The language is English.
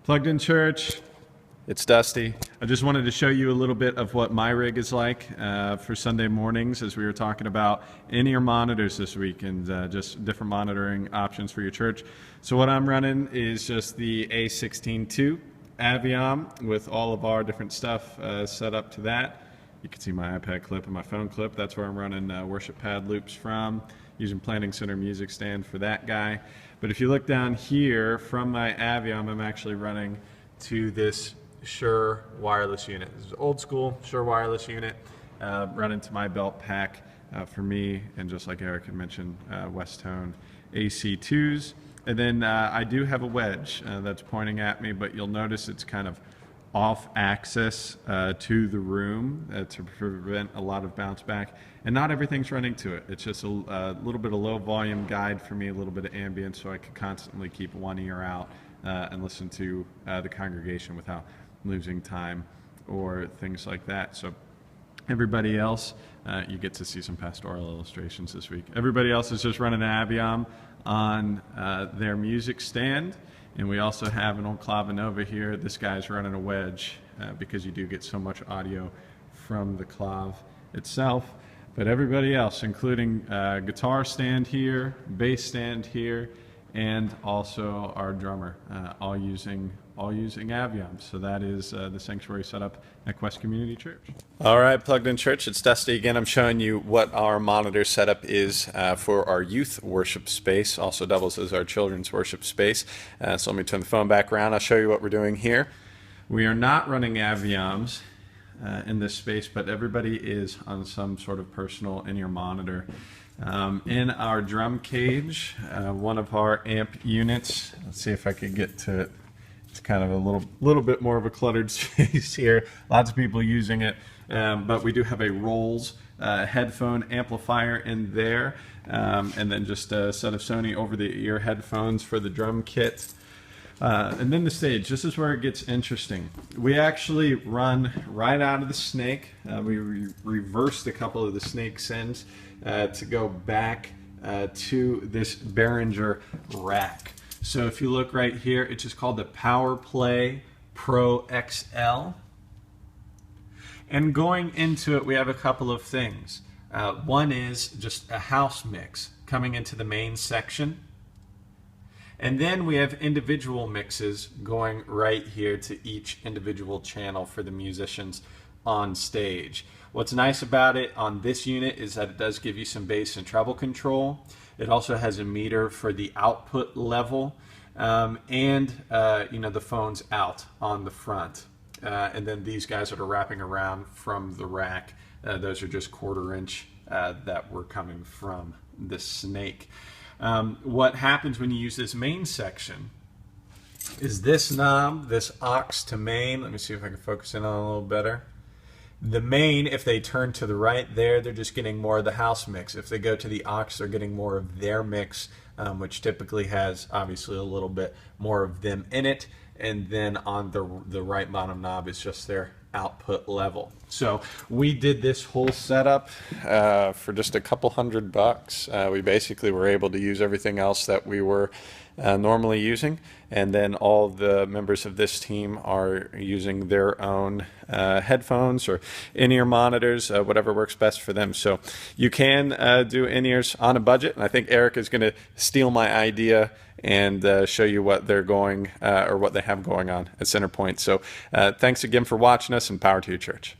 Plugged in Church. It's Dusty. I just wanted to show you a little bit of what my rig is like for Sunday mornings, as we were talking about in-ear monitors this week and just different monitoring options for your church. So what I'm running is just the A16 II Aviom with all of our different stuff set up to that. You can see my iPad clip and my phone clip. That's where I'm running worship pad loops from, using Planning Center music stand for that guy. But if you look down here from my Aviom, I'm actually running to this Shure wireless unit. This is old school Shure wireless unit, running to my belt pack for me, and just like Eric had mentioned, Westone AC2s. And then I do have a wedge that's pointing at me, but you'll notice it's kind of off axis to the room to prevent a lot of bounce back, and not everything's running to it. It's just a little bit of low volume guide for me, a little bit of ambient, so I can constantly keep one ear out and listen to the congregation without losing time or things like that. So everybody else, you get to see some pastoral illustrations this week. Everybody else is just running an Aviom on their music stand. And we also have an old Clavinova here. This guy's running a wedge because you do get so much audio from the Clav itself. But everybody else, including guitar stand here, bass stand here, and also our drummer, all using Aviom. So that is the sanctuary setup at Quest Community Church. All right, Plugged in Church, it's Dusty again. I'm showing you what our monitor setup is for our youth worship space. Also doubles as our children's worship space. So let me turn the phone back around. I'll show you what we're doing here. We are not running Avioms in this space, but everybody is on some sort of personal in-ear monitor. In our drum cage, one of our amp units, let's see if I could get to it. It's kind of a little bit more of a cluttered space here. Lots of people using it, but we do have a Rolls headphone amplifier in there, and then just a set of Sony over-the-ear headphones for the drum kit. And then the stage. This is where it gets interesting. We actually run right out of the Snake. We reversed a couple of the Snake sends to go back to this Behringer rack. So if you look right here, it's just called the PowerPlay Pro XL. And going into it, we have a couple of things. One is just a house mix coming into the main section. And then we have individual mixes going right here to each individual channel for the musicians on stage. What's nice about it on this unit is that it does give you some bass and treble control. It also has a meter for the output level, and the phone's out on the front. And then these guys that are wrapping around from the rack, those are just 1/4 inch that were coming from the Snake. What happens when you use this main section is this knob, this aux to main. Let me see if I can focus in on it a little better. The main, if they turn to the right there, they're just getting more of the house mix. If they go to the aux, they're getting more of their mix, which typically has obviously a little bit more of them in it. And then on the right bottom knob is just their output level. So we did this whole setup for just a couple $100. We basically were able to use everything else that we were normally using, and then all the members of this team are using their own headphones or in-ear monitors, whatever works best for them. So you can do in-ears on a budget, and I think Eric is going to steal my idea and show you what they're going or what they have going on at Centerpoint. So thanks again for watching us, and power to your church.